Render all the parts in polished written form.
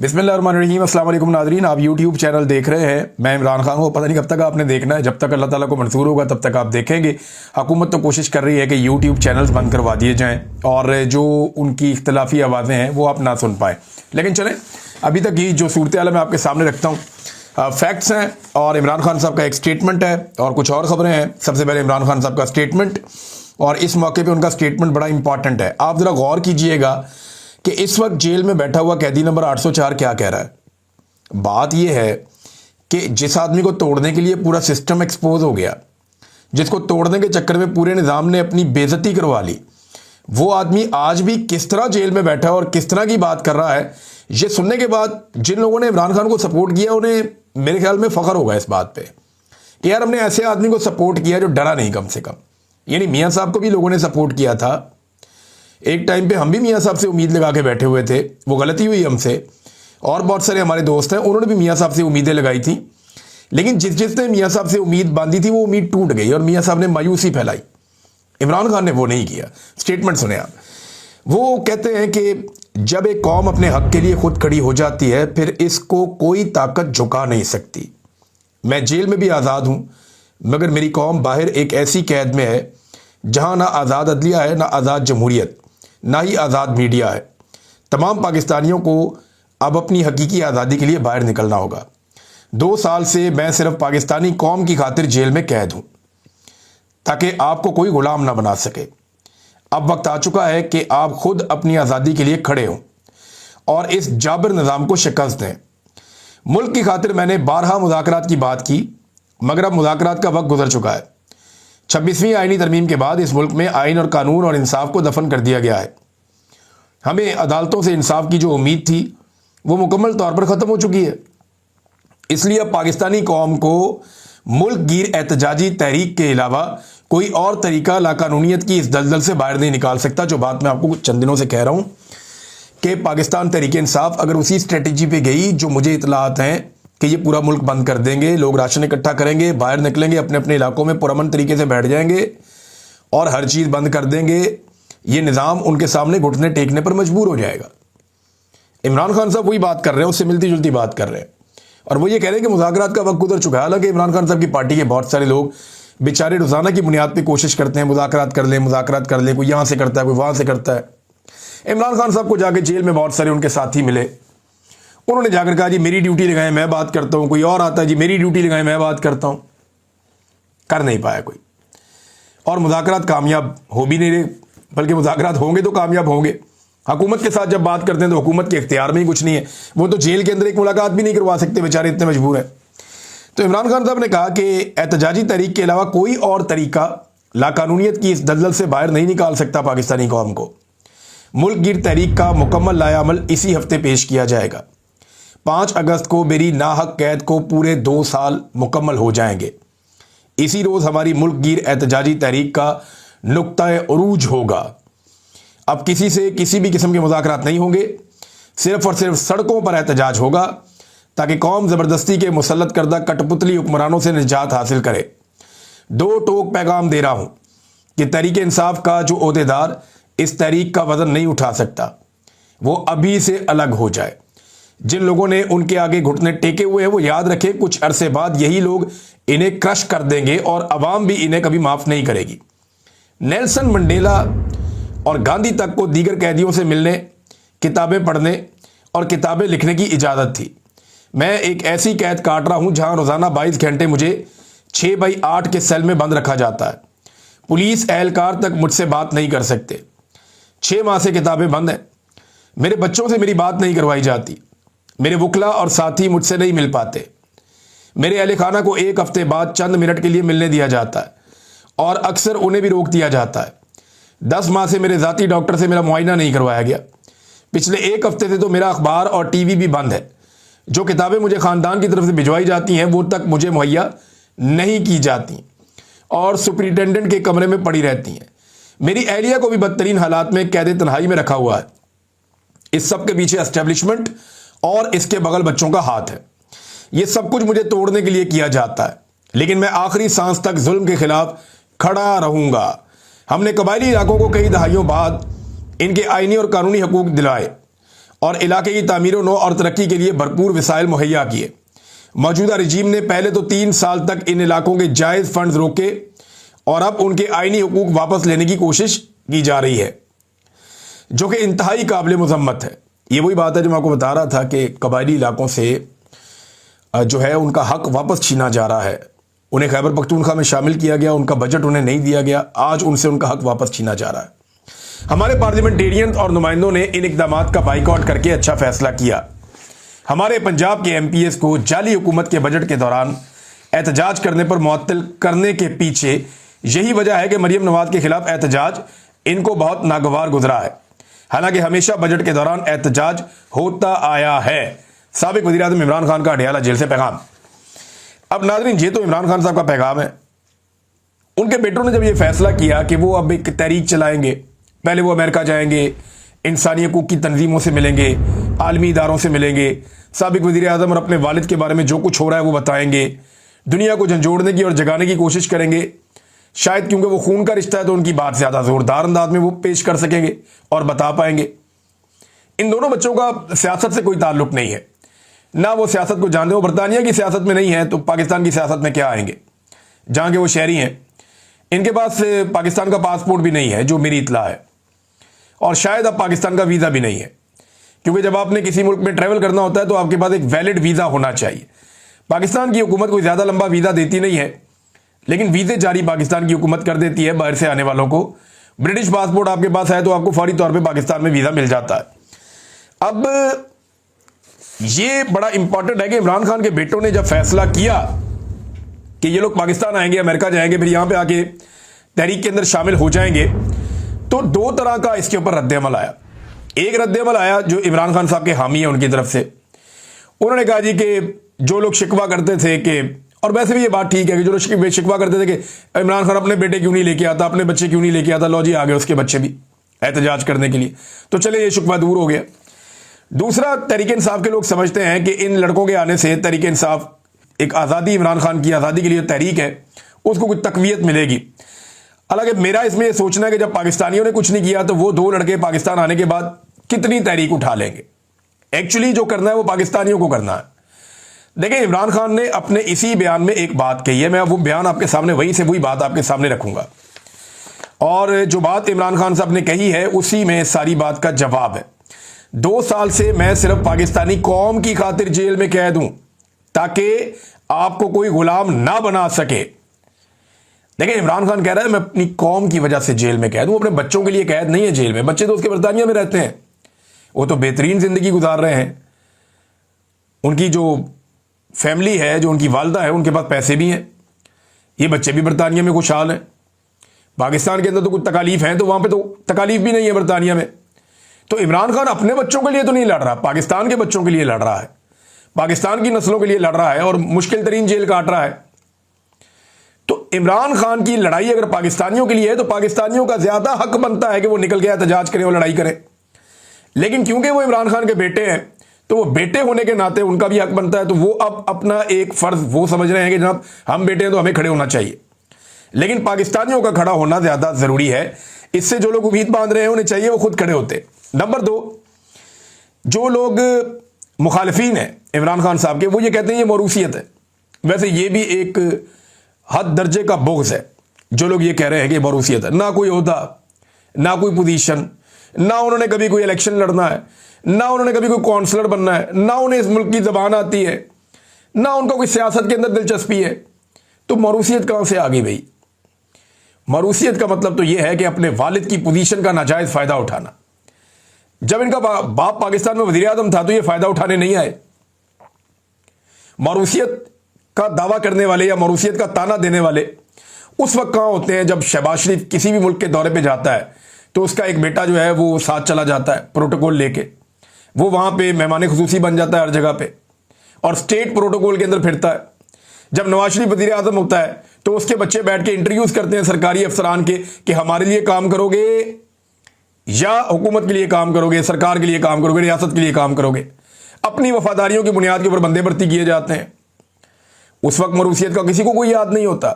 बिस्मिल्लाहिर्रहमानिर्रहीम। अस्सलाम वालेकुम नाज़रीन, आप यूट्यूब चैनल देख रहे हैं। मैं इमरान खान हूँ। पता नहीं कब तक आपने देखना है, जब तक अल्लाह ताला को मंजूर होगा तब तक आप देखेंगे। हुकूमत तो कोशिश कर रही है कि यूट्यूब चैनल्स बंद करवा दिए जाएँ और जो उनकी इख्तलाफी आवाज़ें हैं वो आप ना सुन पाएँ। लेकिन चलें, अभी तक की जो सूरत हाल मैं आपके सामने रखता हूँ, फैक्ट्स हैं और इमरान खान साहब का एक स्टेटमेंट है और कुछ और ख़बरें हैं। सबसे पहले इमरान खान साहब का स्टेटमेंट, और इस मौके पे उनका स्टेटमेंट बड़ा इंपॉर्टेंट है। आप ज़रा गौर कीजिएगा कि इस वक्त जेल में बैठा हुआ कैदी नंबर 804 क्या कह रहा है। बात यह है कि जिस आदमी को तोड़ने के लिए पूरा सिस्टम एक्सपोज हो गया, जिसको तोड़ने के चक्कर में पूरे निज़ाम ने अपनी बेइज्जती करवा ली, वो आदमी आज भी किस तरह जेल में बैठा है और किस तरह की बात कर रहा है, ये सुनने के बाद जिन लोगों ने इमरान खान को सपोर्ट किया उन्हें मेरे ख्याल में फ़ख्र होगा इस बात पे कि यार हमने ऐसे आदमी को सपोर्ट किया जो डरा नहीं कम से कम। यानी मियाँ साहब को भी लोगों ने सपोर्ट किया था। एक टाइम पे हम भी मियाँ साहब से उम्मीद लगा के बैठे हुए थे, वो गलती हुई हमसे, और बहुत सारे हमारे दोस्त हैं उन्होंने भी मियाँ साहब से उम्मीदें लगाई थी। लेकिन जिसने मियाँ साहब से उम्मीद बांधी थी वो उम्मीद टूट गई और मियाँ साहब ने मायूसी फैलाई। इमरान खान ने वो नहीं किया। स्टेटमेंट सुने आप। वो कहते हैं कि जब एक कौम अपने हक के लिए खुद खड़ी हो जाती है फिर इसको कोई ताकत झुका नहीं सकती। मैं जेल में भी आज़ाद हूँ, मगर मेरी कौम बाहर एक ऐसी कैद में है जहाँ ना आज़ाद अदलिया है, ना आज़ाद जमहूरियत, ना ही आज़ाद मीडिया है। तमाम पाकिस्तानियों को अब अपनी हकीकी आज़ादी के लिए बाहर निकलना होगा। 2 साल से मैं सिर्फ पाकिस्तानी कौम की खातिर जेल में कैद हूँ ताकि आपको कोई गुलाम ना बना सके। अब वक्त आ चुका है कि आप खुद अपनी आज़ादी के लिए खड़े हों और इस जाबिर निज़ाम को शिकस्त दें। मुल्क की खातिर मैंने 12 मुज़ाकरात की बात की, मगर अब मुज़ाकरात का वक्त गुजर चुका है। 26वीं आईनी तरमीम के बाद इस मुल्क में आइन और कानून और इंसाफ को दफन कर दिया गया है। हमें अदालतों से इंसाफ की जो उम्मीद थी वो मुकम्मल तौर पर ख़त्म हो चुकी है। इसलिए अब पाकिस्तानी कौम को मुल्क गिर एहतजाजी तहरीक के अलावा कोई और तरीका लाकानूनियत की इस दलदल से बाहर नहीं निकाल सकता। जो बात मैं आपको कुछ चंद दिनों से कह रहा हूँ कि पाकिस्तान तहरीक इंसाफ अगर उसी स्ट्रेटजी पे गई जो मुझे इतलात हैं कि ये पूरा मुल्क बंद कर देंगे, लोग राशन इकट्ठा करेंगे, बाहर निकलेंगे, अपने अपने इलाकों में पुरअमन तरीके से बैठ जाएंगे और हर चीज़ बंद कर देंगे, ये निज़ाम उनके सामने घुटने टेकने पर मजबूर हो जाएगा। इमरान खान साहब वही बात कर रहे हैं, उससे मिलती जुलती बात कर रहे हैं और वो ये कह रहे हैं कि मुज़ाकरात का वक्त गुजर चुका है। हालांकि इमरान खान साहब की पार्टी के बहुत सारे लोग बेचारे रोज़ाना की बुनियाद पर कोशिश करते हैं मुज़ाकरात कर लें, कोई यहाँ से करता है, कोई वहाँ से करता है। इमरान खान साहब को जाके जेल में बहुत सारे उनके साथी मिले, उन्होंने जाकर कहा जी मेरी ड्यूटी लगाएं मैं बात करता हूँ। कोई और आता है जी मेरी ड्यूटी लगाएं मैं बात करता हूँ। कर नहीं पाया कोई, और मुज़ाकरात कामयाब हो भी नहीं रहे, बल्कि मुज़ाकरात होंगे तो कामयाब होंगे। हुकूमत के साथ जब बात करते हैं तो हुकूमत के इख्तियार में ही कुछ नहीं है, वो तो जेल के अंदर एक मुलाकात भी नहीं करवा सकते, बेचारे इतने मजबूर हैं। तो इमरान खान साहब ने कहा कि एहतजाजी तहरीक के अलावा कोई और तरीका लाकानूनियत की इस दलदल से बाहर नहीं निकाल सकता पाकिस्तानी कौम को। मुल्क गिर तहरीक का मुकम्मल लायामल इसी हफ्ते पेश किया जाएगा। 5 अगस्त को मेरी नाहक कैद को पूरे 2 साल मुकम्मल हो जाएंगे। इसी रोज़ हमारी मुल्क गिर एहतजाजी तहरीक का नुक्ता उरूज होगा। अब किसी से किसी भी किस्म के मुज़ाकरात नहीं होंगे, सिर्फ और सिर्फ सड़कों पर एहतजाज होगा ताकि कौम ज़बरदस्ती के मुसल्लत करदा कठपुतली हुक्मरानों से निजात हासिल करे। 2 टोक पैगाम दे रहा हूँ कि तहरीक इंसाफ का जो ओहदेदार इस तहरीक का वज़न नहीं उठा सकता वो अभी से अलग हो जाए। जिन लोगों ने उनके आगे घुटने टेके हुए हैं वो याद रखें, कुछ अरसे बाद यही लोग इन्हें क्रश कर देंगे और अवाम भी इन्हें कभी माफ़ नहीं करेगी। नेल्सन मंडेला और गांधी तक को दीगर कैदियों से मिलने, किताबें पढ़ने और किताबें लिखने की इजाज़त थी। मैं एक ऐसी कैद काट रहा हूँ जहाँ रोज़ाना 22 घंटे मुझे 6x8 के सेल में बंद रखा जाता है। पुलिस एहलकार तक मुझसे बात नहीं कर सकते। 6 माह से किताबें बंद हैं। मेरे बच्चों से मेरी बात नहीं करवाई जाती। मेरे वकला और साथी मुझसे नहीं मिल पाते। मेरे अहले खाना को 1 हफ्ते बाद चंद मिनट के लिए मिलने दिया जाता है और अक्सर उन्हें भी रोक दिया जाता है। 10 माह से मेरे ज़ाती डॉक्टर से मेरा मुआयना नहीं करवाया गया। पिछले 1 हफ्ते से तो मेरा अखबार और टीवी भी बंद है। जो किताबें मुझे ख़ानदान की तरफ से भिजवाई जाती हैं वो तक मुझे मुहैया नहीं की जाती और सुपरिटेंडेंट के कमरे में पड़ी रहती हैं। मेरी एहलिया को भी बदतरीन हालात में कैद तन्हाई में रखा हुआ है। इस सब के पीछे एस्टेब्लिशमेंट और इसके बगल बच्चों का हाथ है। ये सब कुछ मुझे तोड़ने के लिए किया जाता है, लेकिन मैं आखिरी सांस तक जुल्म के खिलाफ खड़ा रहूंगा। हमने कबायली इलाकों को कई दहाइयों बाद इनके आईनी और कानूनी हकूक दिलाए और इलाके की तामीर नो और तरक्की के लिए भरपूर वसाइल मुहैया किए। मौजूदा रजीम ने पहले तो 3 साल तक इन इलाकों के जायज़ फंड रोके और अब उनके आईनी हुकूक वापस लेने की कोशिश की जा रही है, जो कि इंतहाई काबिल मजम्मत है। ये वही बात है जो मैं आपको बता रहा था कि कबायली इलाकों से जो है उनका हक वापस छीना जा रहा है। उन्हें खैबर पख्तूनख्वा में शामिल किया गया, उनका बजट उन्हें नहीं दिया गया, आज उनसे उनका हक वापस छीना जा रहा है। हमारे पार्लियामेंटेरियन और नुमाइंदों ने इन इकदामात का बाइकआउट करके अच्छा फैसला किया। हमारे पंजाब के MPs को जाली हुकूमत के बजट के दौरान एहतजाज करने पर मुअत्तल करने के पीछे यही वजह है कि मरियम नवाज के खिलाफ एहतजाज इनको बहुत नागवार गुजरा है। हालांकि हमेशा बजट के दौरान एहतजाज होता आया है। साबिक वज़ीर-ए-आज़म इमरान खान का अडयाला जेल से पैगाम। अब नाज़रीन, ये तो इमरान खान साहब का पैगाम है। उनके बेटों ने जब ये फैसला किया कि वो अब एक तहरीक चलाएंगे, पहले वो अमेरिका जाएंगे, इंसानी हकूक़ की तंजीमों से मिलेंगे, आलमी इदारों से मिलेंगे, साबिक वज़ीर-ए-आज़म और अपने वालिद के बारे में जो कुछ हो रहा है वो बताएंगे, दुनिया को झंझोड़ने की और जगाने की कोशिश करेंगे। शायद क्योंकि वो खून का रिश्ता है तो उनकी बात ज़्यादा ज़ोरदार अंदाज में वो पेश कर सकेंगे और बता पाएंगे। इन दोनों बच्चों का सियासत से कोई ताल्लुक नहीं है, ना वो सियासत को जानते। वो बरतानिया की सियासत में नहीं है तो पाकिस्तान की सियासत में क्या आएंगे, जहाँ के वो शहरी हैं। इनके पास पाकिस्तान का पासपोर्ट भी नहीं है जो मेरी इतला है, और शायद अब पाकिस्तान का वीज़ा भी नहीं है, क्योंकि जब आपने किसी मुल्क में ट्रैवल करना होता है तो आपके पास एक वैलिड वीज़ा होना चाहिए। पाकिस्तान की हुकूमत कोई ज़्यादा लंबा वीज़ा देती नहीं है, लेकिन वीज़े जारी पाकिस्तान की हुकूमत कर देती है बाहर से आने वालों को। ब्रिटिश पासपोर्ट आपके पास है तो आपको फौरी तौर पे पाकिस्तान में वीज़ा मिल जाता है। अब ये बड़ा इंपॉर्टेंट है कि इमरान खान के बेटों ने जब फैसला किया कि ये लोग पाकिस्तान आएंगे, अमेरिका जाएंगे, फिर यहां पे आके तहरीक के अंदर शामिल हो जाएंगे, तो 2 तरह का इसके ऊपर रद्द-ए-अमल आया। एक रद्द-ए-अमल आया जो इमरान खान साहब के हामी है उनकी तरफ से। उन्होंने कहा जी कि जो लोग शिकवा करते थे कि, और वैसे भी ये बात ठीक है कि जो लोग शिकवा करते थे कि इमरान खान अपने बेटे क्यों नहीं लेके आता, अपने बच्चे क्यों नहीं लेके आता, लो जी आ गए उसके बच्चे भी एहतजाज करने के लिए, तो चले ये शिकवा दूर हो गया। दूसरा, तहरीक इंसाफ के लोग समझते हैं कि इन लड़कों के आने से तहरीक इंसाफ, एक आज़ादी, इमरान खान की आज़ादी के लिए तहरीक है, उसको कुछ तकवीयत मिलेगी। हालांकि मेरा इसमें यह सोचना है कि जब पाकिस्तानियों ने कुछ नहीं किया तो वो 2 लड़के पाकिस्तान आने के बाद कितनी तहरीक उठा लेंगे। एक्चुअली जो करना है वो पाकिस्तानियों को करना है। देखिए, इमरान खान ने अपने इसी बयान में एक बात कही है, मैं वो बयान आपके सामने वहीं से वही बात आपके सामने रखूंगा, और जो बात इमरान खान साहब ने कही है उसी में सारी बात का जवाब है। 2 साल से मैं सिर्फ पाकिस्तानी कौम की खातिर जेल में कैद हूं ताकि आपको कोई गुलाम ना बना सके। देखिए, इमरान खान कह रहा है मैं अपनी कौम की वजह से जेल में कैद हूं, अपने बच्चों के लिए कैद नहीं है जेल में। बच्चे तो उसके बरतानिया में रहते हैं, वो तो बेहतरीन जिंदगी गुजार रहे हैं। उनकी जो फैमिली है, जो उनकी वालदा है, उनके पास पैसे भी हैं। ये बच्चे भी बरतानिया में खुशहाल हैं। पाकिस्तान के अंदर तो कुछ तकालीफ हैं, तो वहां पे तो तकालीफ भी नहीं है बरतानिया में। तो इमरान खान अपने बच्चों के लिए तो नहीं लड़ रहा, पाकिस्तान के बच्चों के लिए लड़ रहा है, पाकिस्तान की नस्लों के लिए लड़ रहा है, और मुश्किल तरीन जेल काट रहा है। तो इमरान खान की लड़ाई अगर पाकिस्तानियों के लिए है तो पाकिस्तानियों का ज्यादा हक बनता है कि वो निकल के एहतजाज करें और लड़ाई करें। लेकिन क्योंकि वो इमरान खान के बेटे हैं तो वो बेटे होने के नाते उनका भी हक बनता है, तो वो अब अपना एक फर्ज वो समझ रहे हैं कि जनाब हम बेटे हैं तो हमें खड़े होना चाहिए। लेकिन पाकिस्तानियों का खड़ा होना ज्यादा जरूरी है। इससे जो लोग उम्मीद बांध रहे हैं उन्हें चाहिए वो खुद खड़े होते। नंबर 2, जो लोग मुखालिफिन हैं इमरान खान साहब के, वो ये कहते हैं ये मौरूसियत है। वैसे ये भी एक हद दर्जे का बुग़्ज़ है जो लोग ये कह रहे हैं कि मौरूसियत है। ना कोई ओहदा, ना कोई पोजीशन, ना उन्होंने कभी कोई इलेक्शन लड़ना है, ना उन्होंने कभी कोई काउंसलर बनना है, ना उन्हें इस मुल्क की ज़बान आती है, ना उनका कोई सियासत के अंदर दिलचस्पी है। तो मौरूसियत कहाँ से आ गई भाई? मौरूसियत का मतलब तो यह है कि अपने वालिद की पोजीशन का नाजायज़ फ़ायदा उठाना। जब इनका बाप पाकिस्तान में वज़ीर-ए-आज़म था तो ये फ़ायदा उठाने नहीं आए। मौरूसियत का दावा करने वाले या मौरूसियत का ताना देने वाले उस वक्त कहाँ होते हैं जब शहबाज शरीफ किसी भी मुल्क के दौरे पे जाता है तो उसका एक बेटा जो है वो साथ चला जाता है प्रोटोकॉल लेके, वो वहाँ पे मेहमान खुसूसी बन जाता है हर जगह पे और स्टेट प्रोटोकॉल के अंदर फिरता है। जब नवाज शरीफ वज़ीर-ए-आज़म होता है तो उसके बच्चे बैठ के इंटरव्यूज करते हैं सरकारी अफसरान के कि हमारे लिए काम करोगे या हुकूमत के लिए काम करोगे, सरकार के लिए काम करोगे, रियासत के लिए काम करोगे। अपनी वफादारियों की बुनियाद के ऊपर बंदे भर्ती किए जाते हैं। उस वक्त मरूसियत का किसी को कोई याद नहीं होता।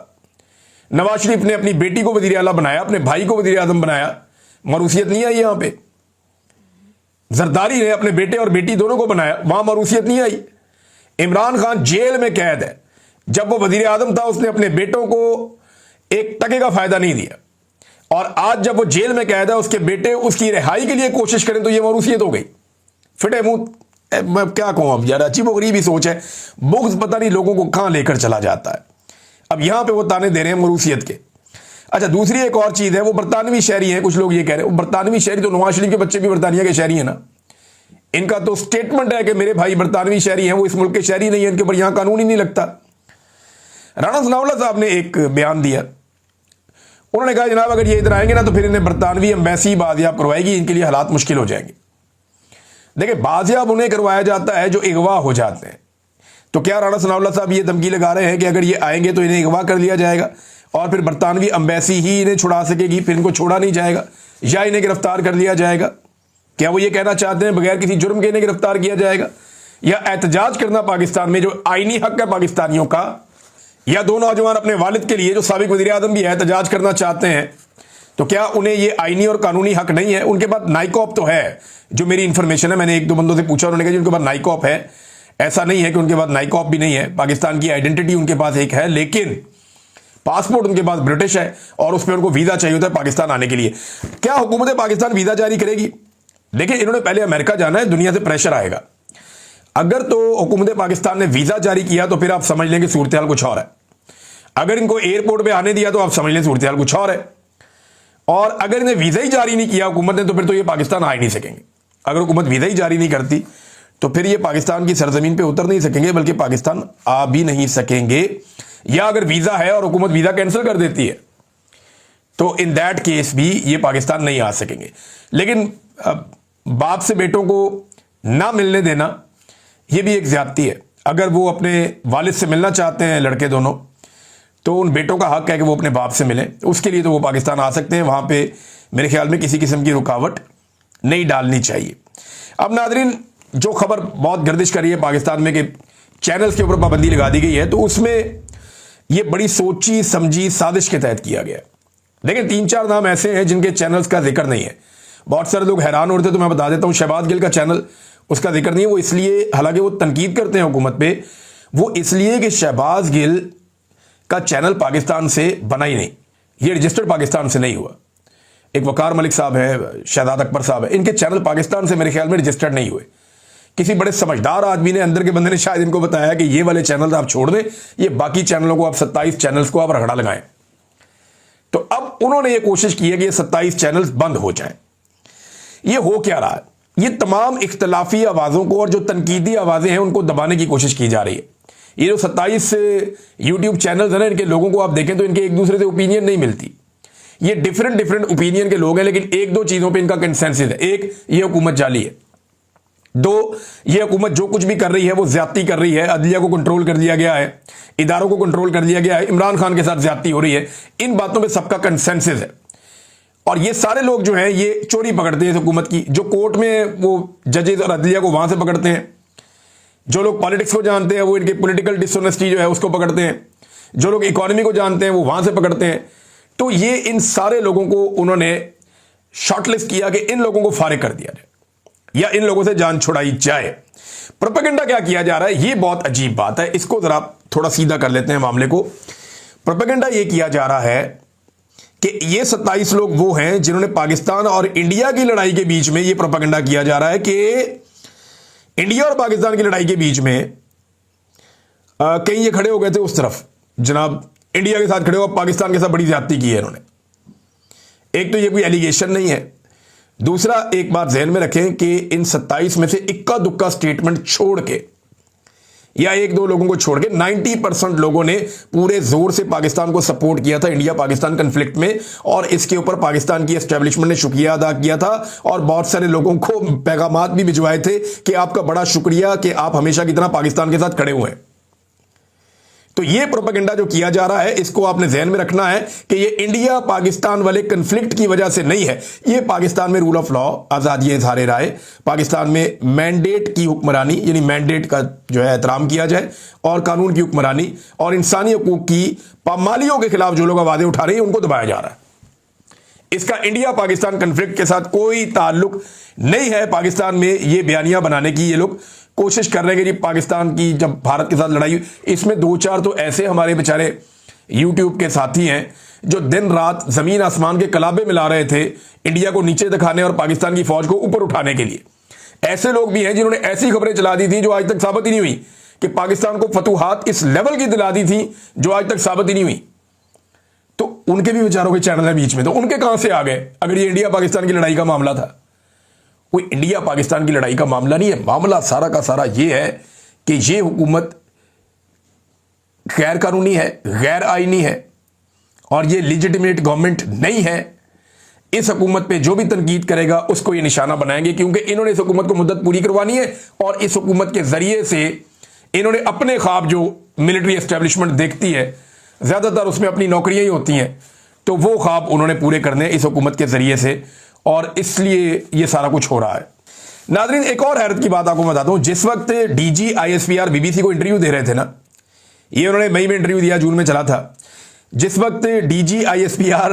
नवाज शरीफ ने अपनी बेटी को वज़ीर आला बनाया, अपने भाई को वज़ीर-ए-आज़म बनाया, मरूसियत नहीं आई यहां पे। जरदारी ने अपने बेटे और बेटी दोनों को बनाया, वहां मरूसियत नहीं आई। इमरान खान जेल में कैद है, जब वो वजीर आजम था उसने अपने बेटों को एक टके का फायदा नहीं दिया, और आज जब वो जेल में कैद है उसके बेटे उसकी रिहाई के लिए कोशिश करें तो ये मरूसियत हो गई। फिटे मुंह, मैं क्या कहूं अब यार, अजीबोगरीब ही सोच है। बुग़्ज़ पता नहीं लोगों को कहां लेकर चला जाता है। अब यहां पे वो ताने दे रहे हैं मरूसियत के। अच्छा, दूसरी एक और चीज है, वो बरतानवी शहरी हैं, कुछ लोग ये कह रहे हैं वो बरतानवी शहरी, तो नवाज शरीफ के बच्चे भी बरतानिया के शहरी हैं ना। इनका तो स्टेटमेंट है कि मेरे भाई बरतानवी शहरी हैं, वो इस मुल्क के शहरी नहीं है, इनके ऊपर यहां कानून ही नहीं लगता। राणा सनाउल्लाह साहब ने एक बयान दिया, उन्होंने कहा जनाब अगर ये इधर आएंगे ना तो फिर इन्हें बरतानवी एम्बेसी बाजियाब करवाएगी, इनके लिए हालात मुश्किल हो जाएंगे। देखिए, बाजियाब उन्हें करवाया जाता है जो अगवा हो जाते हैं। तो क्या राणा सनाउल्लाह साहब ये धमकी लगा रहे हैं कि अगर ये आएंगे तो इन्हें अगवा कर लिया जाएगा और फिर बरतानवी एम्बेसी ही इन्हें छुड़ा सकेगी, फिर इनको छोड़ा नहीं जाएगा या इन्हें गिरफ्तार कर लिया जाएगा? क्या वो ये कहना चाहते हैं बगैर किसी जुर्म के इन्हें गिरफ्तार किया जाएगा? या एहतजाज करना पाकिस्तान में जो आईनी हक है पाकिस्तानियों का, या दो नौजवान अपने वालिद के लिए जो साबिक वज़ीर आज़म भी एहतजाज करना चाहते हैं, तो क्या उन्हें ये आईनी और कानूनी हक नहीं है? उनके पास नाइकॉप तो है, जो मेरी इंफॉर्मेशन है, मैंने एक दो बंदों से पूछा, उन्होंने कहा जी उनके पास नाइकॉप है। ऐसा नहीं है कि उनके पास नाइकॉप भी नहीं है, पाकिस्तान की आइडेंटिटी उनके पास एक है, लेकिन पासपोर्ट उनके पास ब्रिटिश है और उसमें उनको वीजा चाहिए होता है पाकिस्तान आने के लिए। क्या हुकूमत पाकिस्तान वीजा जारी करेगी? देखिए, इन्होंने पहले अमेरिका जाना है, दुनिया से प्रेशर आएगा। अगर तो हुकूमत पाकिस्तान ने वीजा जारी किया तो फिर आप समझ लें कि सूरत हाल कुछ और है। अगर इनको एयरपोर्ट पे आने दिया तो आप समझ लें सूरत हाल कुछ और है। और अगर इन्हें वीजा ही जारी नहीं किया हुकूमत ने तो फिर तो ये पाकिस्तान आ ही नहीं सकेंगे। अगर हुकूमत वीजा ही जारी नहीं करती तो फिर ये पाकिस्तान की सरजमीन पे उतर नहीं सकेंगे, बल्कि पाकिस्तान आ भी नहीं सकेंगे। या अगर वीजा है और हुकूमत वीजा कैंसिल कर देती है तो इन दैट केस भी ये पाकिस्तान नहीं आ सकेंगे। लेकिन बाप से बेटों को ना मिलने देना ये भी एक ज्यादती है। अगर वो अपने वालिद से मिलना चाहते हैं लड़के दोनों, तो उन बेटों का हक है कि वो अपने बाप से मिलें, उसके लिए तो वो पाकिस्तान आ सकते हैं। वहां पे मेरे ख्याल में किसी किस्म की रुकावट नहीं डालनी चाहिए। अब नादरीन, जो खबर बहुत गर्दिश करी है पाकिस्तान में कि चैनल्स के ऊपर पाबंदी लगा दी गई है, तो उसमें ये बड़ी सोची समझी साजिश के तहत किया गया। देखिए, 3-4 नाम ऐसे हैं जिनके चैनल्स का जिक्र नहीं है। बहुत सारे लोग हैरान हो रहे थे, तो मैं बता देता हूं, शहबाज गिल का चैनल, उसका जिक्र नहीं है। वो इसलिए, हालांकि वो तनकीद करते हैं हुकूमत पे, वो इसलिए कि शहबाज गिल का चैनल पाकिस्तान से बना ही नहीं, ये रजिस्टर्ड पाकिस्तान से नहीं हुआ। एक वकार मलिक साहब है, शहजाद अकबर साहब है, इनके चैनल पाकिस्तान से मेरे ख्याल में रजिस्टर्ड नहीं हुए। किसी बड़े समझदार आदमी ने, अंदर के बंदे ने शायद इनको बताया कि ये वाले चैनल आप छोड़ दें, ये बाकी चैनलों को आप 27 चैनल्स को आप रगड़ा लगाएं। तो अब उन्होंने ये कोशिश की है कि ये 27 चैनल्स बंद हो जाएं। ये हो क्या रहा है? ये तमाम इख्तलाफी आवाजों को और जो तनकीदी आवाजें हैं उनको दबाने की कोशिश की जा रही है। ये जो 27 यूट्यूब चैनल्स हैं ना, इनके लोगों को आप देखें तो इनके एक दूसरे से ओपिनियन नहीं मिलती। ये डिफरेंट ओपिनियन के लोग हैं, लेकिन एक दो चीजों पे इनका कंसेंसस है। एक, ये हुकूमत जाली है। दो, ये हुकूमत जो कुछ भी कर रही है वो ज्यादती कर रही है। अदलिया को कंट्रोल कर दिया गया है, इदारों को कंट्रोल कर दिया गया है, इमरान खान के साथ ज्यादती हो रही है। इन बातों पे सबका कंसेंसस है। और ये सारे लोग जो हैं ये चोरी पकड़ते हैं हुकूमत की। जो कोर्ट में वो जजेस और अदलिया को वहां से पकड़ते हैं, जो लोग पॉलिटिक्स को जानते हैं वो इनके पॉलिटिकल डिसऑनेस्टी जो है उसको पकड़ते हैं, जो लोग इकोनॉमी को जानते हैं वो वहां से पकड़ते हैं। तो ये इन सारे लोगों को उन्होंने शॉर्टलिस्ट किया कि इन लोगों को फारिग कर दिया जाए या इन लोगों से जान छुड़ाई जाए। प्रोपेगेंडा क्या किया जा रहा है, ये बहुत अजीब बात है। इसको जरा थोड़ा सीधा कर लेते हैं मामले को। प्रोपेगेंडा ये किया जा रहा है कि ये 27 लोग वो हैं जिन्होंने पाकिस्तान और इंडिया की लड़ाई के बीच में, ये प्रोपेगेंडा किया जा रहा है कि इंडिया और पाकिस्तान की लड़ाई के बीच में कहीं ये खड़े हो गए थे उस तरफ, जनाब इंडिया के साथ खड़े हो, पाकिस्तान के साथ बड़ी ज्यादती की है इन्होंने। एक तो ये कोई एलिगेशन नहीं है। दूसरा, एक बात ध्यान में रखें कि इन 27 में से इक्का दुक्का स्टेटमेंट छोड़ के या एक दो लोगों को छोड़ के 90% लोगों ने पूरे जोर से पाकिस्तान को सपोर्ट किया था इंडिया पाकिस्तान कन्फ्लिक्ट में, और इसके ऊपर पाकिस्तान की एस्टेब्लिशमेंट ने शुक्रिया अदा किया था और बहुत सारे लोगों को पैगामात भी भिजवाए थे कि आपका बड़ा शुक्रिया कि आप हमेशा की तरह पाकिस्तान के साथ खड़े हुए हैं। तो ये प्रोपेगेंडा जो किया जा रहा है, इसको आपने ध्यान में रखना है कि ये इंडिया पाकिस्तान वाले कन्फ्लिक्ट की वजह से नहीं है। ये पाकिस्तान में रूल ऑफ लॉ, आजादी इज़हार राय, पाकिस्तान में मैंडेट की हुक्मरानी, यानी मैंडेट का जो है एहतराम किया जाए, और कानून की हुक्मरानी और इंसानी हकूक की पामालियों के खिलाफ जो लोग आवाजें उठा रहे हैं उनको दबाया जा रहा है। इसका इंडिया पाकिस्तान कन्फ्लिक्ट के साथ कोई ताल्लुक नहीं है। पाकिस्तान में ये बयानियां बनाने की ये लोग कोशिश कर रहे हैं कि पाकिस्तान की जब भारत के साथ लड़ाई हुई, इसमें दो चार तो ऐसे हमारे बेचारे यूट्यूब के साथी हैं जो दिन रात जमीन आसमान के कलाबे मिला रहे थे इंडिया को नीचे दिखाने और पाकिस्तान की फौज को ऊपर उठाने के लिए। ऐसे लोग भी हैं जिन्होंने ऐसी खबरें चला दी थी जो आज तक साबित ही नहीं हुई, कि पाकिस्तान को फतूहात इस लेवल की दिला दी थी जो आज तक साबित ही नहीं हुई। तो उनके भी विचारों के चैनल है बीच में, तो उनके कहां से आ गए अगर ये इंडिया पाकिस्तान की लड़ाई का मामला था? कोई इंडिया पाकिस्तान की लड़ाई का मामला नहीं है। मामला सारा का सारा ये है कि ये हुकूमत गैर कानूनी है, गैर आईनी है और ये लिजिटिमेट गवर्नमेंट नहीं है। इस हुकूमत पे जो भी तनकीद करेगा उसको ये निशाना बनाएंगे, क्योंकि इन्होंने इस हुकूमत को मुद्दत पूरी करवानी है और इस हुकूमत के जरिए से इन्होंने अपने ख्वाब जो मिलिट्री एस्टेब्लिशमेंट देखती है, ज्यादातर उसमें अपनी नौकरियां ही होती हैं, तो वो ख्वाब उन्होंने पूरे करने इस हुकूमत के जरिए से, और इसलिए ये सारा कुछ हो रहा है। नाज़रीन, एक और हैरत की बात आपको बताता हूं। जिस वक्त डीजी ISPR बीबीसी को इंटरव्यू दे रहे थे ना, ये उन्होंने मई में इंटरव्यू दिया, जून में चला था। जिस वक्त डीजी ISPR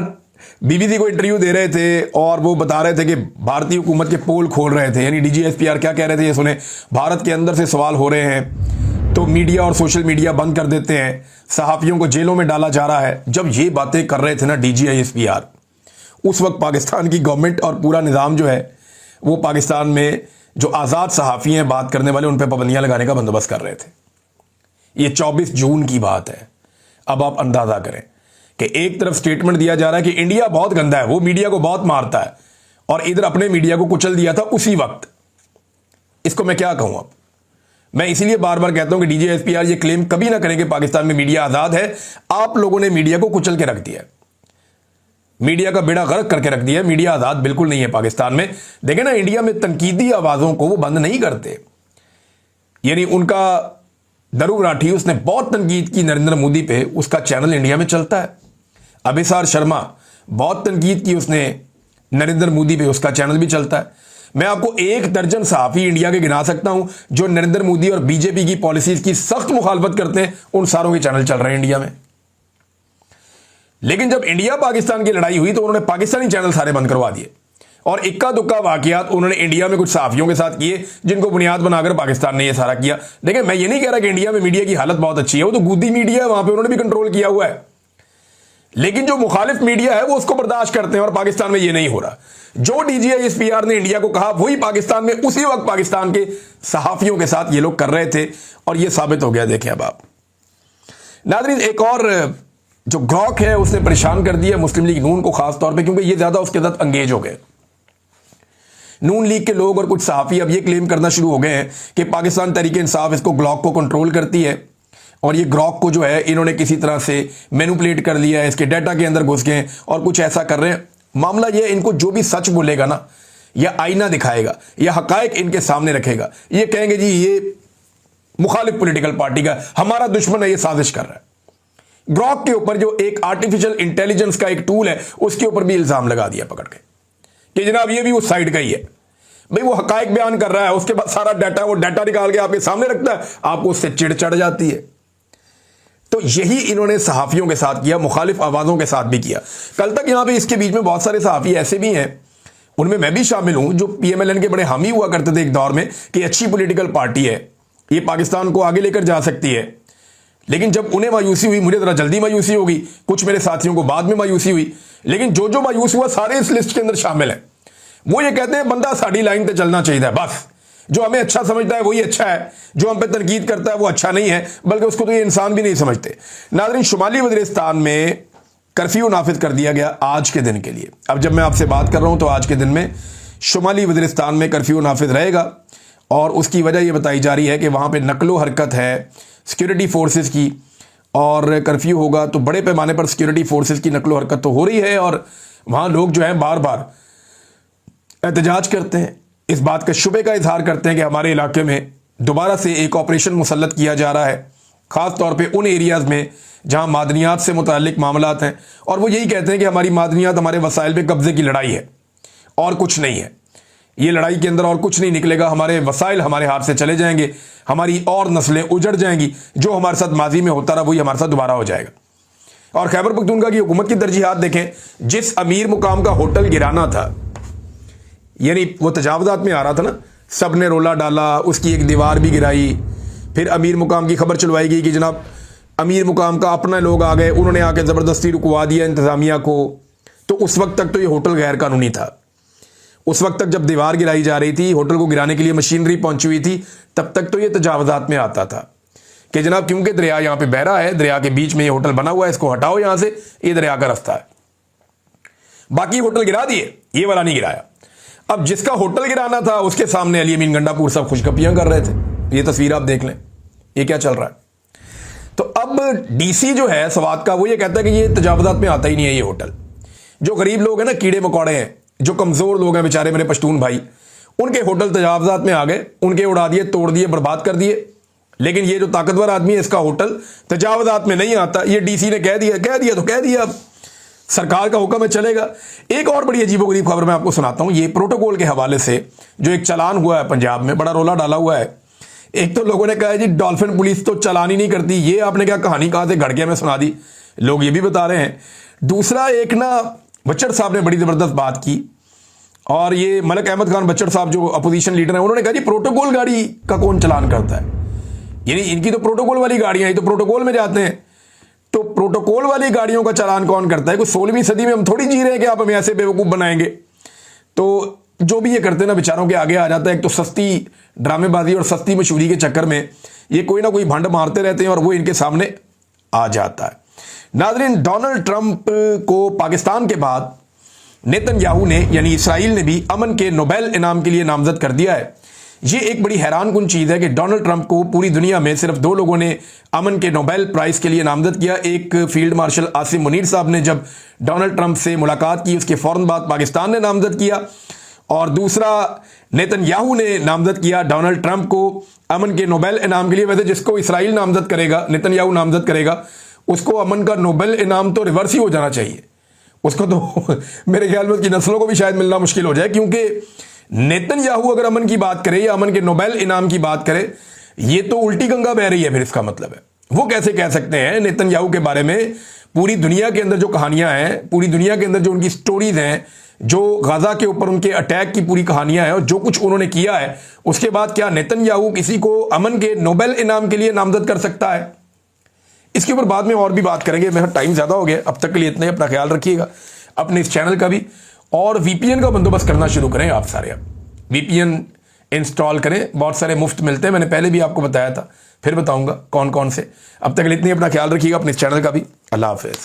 बीबीसी को इंटरव्यू दे रहे थे और वो बता रहे थे कि भारतीय हुकूमत के पोल खोल रहे थे, यानी डीजी ISPR क्या कह रहे थे ये सुने, भारत के अंदर से सवाल हो रहे हैं तो मीडिया और सोशल मीडिया बंद कर देते हैं, सहाफियों को जेलों में डाला जा रहा है। जब ये बातें कर रहे थे ना डीजी ISPR, उस वक्त पाकिस्तान की गवर्नमेंट और पूरा निज़ाम जो है वो पाकिस्तान में जो आज़ाद सहाफ़ी हैं, बात करने वाले, उन पर पाबंदियां लगाने का बंदोबस्त कर रहे थे। ये 24 जून की बात है। अब आप अंदाज़ा करें कि एक तरफ स्टेटमेंट दिया जा रहा है कि इंडिया बहुत गंदा है, वो मीडिया को बहुत मारता है, और इधर अपने मीडिया को कुचल दिया था उसी वक्त। इसको मैं क्या कहूं? अब मैं इसीलिए बार बार कहता हूं कि डीजी ISPR ये क्लेम कभी ना करें कि पाकिस्तान में मीडिया आज़ाद है। आप लोगों ने मीडिया को कुचल के रख दिया, मीडिया का बेड़ा गर्क करके रख दिया। मीडिया आज़ाद बिल्कुल नहीं है पाकिस्तान में। देखें ना, इंडिया में तनकीदी आवाज़ों को वो बंद नहीं करते। यानी उनका दरू राठी, उसने बहुत तनकीद की नरेंद्र मोदी पे, उसका चैनल इंडिया में चलता है। अभिसार शर्मा बहुत तनकीद की उसने नरेंद्र मोदी पे, उसका चैनल भी चलता है। मैं आपको 1 दर्जन सहाफ़ी इंडिया के गिना सकता हूं जो नरेंद्र मोदी और बीजेपी की पॉलिसीज की सख्त मुखालफत करते हैं, उन सारों के चैनल चल रहे हैं इंडिया में। लेकिन जब इंडिया पाकिस्तान की लड़ाई हुई तो उन्होंने पाकिस्तानी चैनल सारे बंद करवा दिए, और इक्का दुक्का वाकयात उन्होंने इंडिया में कुछ सहाफियों के साथ किए जिनको बुनियाद बनाकर पाकिस्तान ने यह सारा किया। देखिए, मैं ये नहीं कह रहा कि इंडिया में मीडिया की हालत बहुत अच्छी है, वो तो गूदी मीडिया है, वहां पे उन्होंने भी कंट्रोल किया हुआ है। लेकिन जो मुखालिफ मीडिया है वो उसको बर्दाश्त करते हैं, और पाकिस्तान में ये नहीं हो रहा। जो डीजी ISPR ने इंडिया को कहा वही पाकिस्तान में उसी वक्त पाकिस्तान के सहाफियों के साथ ये लोग कर रहे थे, और ये साबित हो गया। देखें अब आप नाज़रीन, एक और जो ग्रॉक है उसने परेशान कर दिया मुस्लिम लीग नून को खास तौर पे, क्योंकि ये ज्यादा उसके साथ अंगेज हो गए। नून लीग के लोग और कुछ सहाफी अब ये क्लेम करना शुरू हो गए हैं कि पाकिस्तान तहरीक इंसाफ इसको ग्रॉक को कंट्रोल करती है, और ये ग्रॉक को जो है इन्होंने किसी तरह से मैनिपुलेट कर लिया है, इसके डाटा के अंदर घुस गए और कुछ ऐसा कर रहे हैं। मामला ये, इनको जो भी सच बोलेगा ना, या आईना दिखाएगा या हकायक इनके सामने रखेगा, ये कहेंगे जी ये मुखालिफ पॉलिटिकल पार्टी का, हमारा दुश्मन है, ये साजिश कर रहा है। ग्रॉक के ऊपर जो एक आर्टिफिशियल इंटेलिजेंस का एक टूल है, उसके ऊपर भी इल्जाम लगा दिया पकड़ के कि जनाब ये भी उस साइड का ही है। भाई वो हकायक बयान कर रहा है, उसके बाद सारा डाटा, वो डाटा निकाल के आपके सामने रखता है, आपको उससे चिढ़ चढ़ जाती है। तो यही इन्होंने सहाफियों के साथ किया, मुखालिफ आवाजों के साथ भी किया। कल तक यहां पे इसके बीच में बहुत सारे सहाफी ऐसे भी हैं, उनमें मैं भी शामिल हूं, जो PMLN के बड़े हामी हुआ करते थे एक दौर में कि अच्छी पॉलिटिकल पार्टी है, ये पाकिस्तान को आगे लेकर जा सकती है। लेकिन जब उन्हें मायूसी हुई, मुझे जरा जल्दी मायूसी होगी, कुछ मेरे साथियों को बाद में मायूसी हुई, लेकिन जो जो मायूस हुआ सारे इस लिस्ट के अंदर शामिल है। वो ये कहते हैं बंदा साड़ी लाइन पे चलना चाहिए, बस जो हमें अच्छा समझता है वही अच्छा है, जो हम पे तनकीद करता है वो अच्छा नहीं है, बल्कि उसको तो ये इंसान भी नहीं समझते। नाज़रीन, शुमाली वज़ीरिस्तान में कर्फ्यू नाफिज कर दिया गया आज के दिन के लिए। अब जब मैं आपसे बात कर रहा हूं तो आज के दिन में शुमाली वज़ीरिस्तान में कर्फ्यू नाफिज रहेगा, और उसकी वजह यह बताई जा रही है कि वहां पर नकलो हरकत है सिक्योरिटी फोर्सेस की, और कर्फ्यू होगा तो बड़े पैमाने पर सिक्योरिटी फोर्सेस की नकलो हरकत तो हो रही है, और वहां लोग जो है बार बार एहतजाज करते हैं, इस बात के शुबे का इजहार करते हैं कि हमारे इलाके में दोबारा से एक ऑपरेशन मुसल्लत किया जा रहा है, खास तौर पे उन एरियाज में जहां मादनियात से मुताल्लिक मामलात हैं, और वो यही कहते हैं कि हमारी मादनियात, हमारे वसाइल पे कब्जे की लड़ाई है और कुछ नहीं है। ये लड़ाई के अंदर और कुछ नहीं निकलेगा, हमारे वसाइल हमारे हाथ से चले जाएंगे, हमारी और नस्लें उजड़ जाएंगी, जो हमारे साथ माजी में होता रहा वही हमारे साथ दोबारा हो जाएगा। और खैबर पख्तूनख्वा की हुकूमत की तरजीहात देखें, जिस अमीर मुकाम का होटल गिराना था, यानी वो तजावजात में आ रहा था ना, सब ने रोला डाला, उसकी एक दीवार भी गिराई, फिर अमीर मुकाम की खबर चलवाई गई कि जनाब अमीर मुकाम का अपने लोग आ गए, उन्होंने आके ज़बरदस्ती रुकवा दिया इंतज़ामिया को। तो उस वक्त तक तो ये होटल गैर कानूनी था। उस वक्त तक जब दीवार गिराई जा रही थी, होटल को गिराने के लिए मशीनरी पहुंची हुई थी, तब तक तो ये तजावजात में आता था कि जनाब क्योंकि दरिया यहां पे बह रहा है, दरिया के बीच में ये होटल बना हुआ है, इसको हटाओ यहां से, ये दरिया का रास्ता है। बाकी होटल गिरा दिए, ये वाला नहीं गिराया। अब जिसका होटल गिराना था उसके सामने अली अमीन गंडापुर साहब खुशगपियां कर रहे थे। ये तस्वीर आप देख लें, ये क्या चल रहा है। तो अब डीसी जो है स्वात का, वो ये कहता है कि ये तजावजात में आता ही नहीं है ये होटल। जो गरीब लोग हैं ना, कीड़े मकोड़े हैं, जो कमजोर लोग हैं बेचारे मेरे पश्तून भाई, उनके होटल तजावजात में आ गए, उनके उड़ा दिए, तोड़ दिए, बर्बाद कर दिए। लेकिन ये जो ताकतवर आदमी है, इसका होटल तजावजात में नहीं आता। ये डीसी ने कह दिया तो कह दिया, अब सरकार का हुक्म है, चलेगा। एक और बड़ी अजीबोगरीब खबर मैं आपको सुनाता हूं, ये प्रोटोकॉल के हवाले से जो एक चालान हुआ है पंजाब में, बड़ा रोला डाला हुआ है। एक तो लोगों ने कहा है जी डॉल्फिन पुलिस तो चालान ही नहीं करती, ये आपने क्या कहानी कहां से घड़ गया, मैं सुना दी, लोग ये भी बता रहे हैं। दूसरा, एक ना बच्चर साहब ने बड़ी जबरदस्त बात की, और ये मलिक अहमद खान बच्चर साहब जो अपोजिशन लीडर हैं, उन्होंने कहा जी प्रोटोकॉल गाड़ी का कौन चालान करता है, यानी इनकी तो प्रोटोकॉल वाली गाड़ियां, ये तो प्रोटोकॉल में जाते हैं, तो प्रोटोकॉल वाली गाड़ियों का चालान कौन करता है। कोई 16वीं सदी में हम थोड़ी जी रहे हैं कि आप हमें ऐसे बेवकूफ बनाएंगे। तो जो भी ये करते हैं ना, बेचारों के आगे आ जाता है। एक तो सस्ती ड्रामेबाजी और सस्ती मशहूरी के चक्कर में ये कोई ना कोई भंड मारते रहते हैं और वो इनके सामने आ जाता है। नाज़रीन, डोनाल्ड ट्रंप को पाकिस्तान के बाद नेतन्याहू ने यानी इसराइल ने भी अमन के नोबेल इनाम के लिए नामजद कर दिया है। ये एक बड़ी हैरान कुन चीज़ है कि डोनाल्ड ट्रंप को पूरी दुनिया में सिर्फ 2 लोगों ने अमन के नोबेल प्राइज़ के लिए नामजद किया। एक फील्ड मार्शल आसिम मुनीर साहब ने जब डोनाल्ड ट्रंप से मुलाकात की, उसके फ़ौरन बाद पाकिस्तान ने नामजद किया, और दूसरा नेतन्याहू ने नामजद किया डोनाल्ड ट्रंप को अमन के नोबेल इनाम के लिए। वैसे जिसको इसराइल नामजद करेगा, नेतन्याहू नामजद करेगा, उसको अमन का नोबेल इनाम तो रिवर्स ही हो जाना चाहिए। उसको तो मेरे ख्याल में उसकी नस्लों को भी शायद मिलना मुश्किल हो जाए, क्योंकि नेतन्याहू अगर अमन की बात करे या अमन के नोबेल इनाम की बात करे, ये तो उल्टी गंगा बह रही है। फिर इसका मतलब है, वो कैसे कह सकते हैं नेतन्याहू के बारे में, पूरी दुनिया के अंदर जो कहानियां हैं, पूरी दुनिया के अंदर जो उनकी स्टोरीज हैं, जो गाजा के ऊपर उनके अटैक की पूरी कहानियां हैं और जो कुछ उन्होंने किया है, उसके बाद क्या नेतन्याहू किसी को अमन के नोबेल इनाम के लिए नामजद कर सकता है? इसके ऊपर बाद में और भी बात करेंगे। मेरा टाइम ज़्यादा हो गया, अब तक के लिए इतना ही। अपना ख्याल रखिएगा, अपने इस चैनल का भी, और वीपीएन का बंदोबस्त करना शुरू करें आप सारे। अब वीपीएन इंस्टॉल करें, बहुत सारे मुफ्त मिलते हैं, मैंने पहले भी आपको बताया था, फिर बताऊंगा कौन कौन से। अब तक के लिए इतनी, अपना ख्याल रखिएगा, अपने इस चैनल का भी। अल्लाह हाफिज़।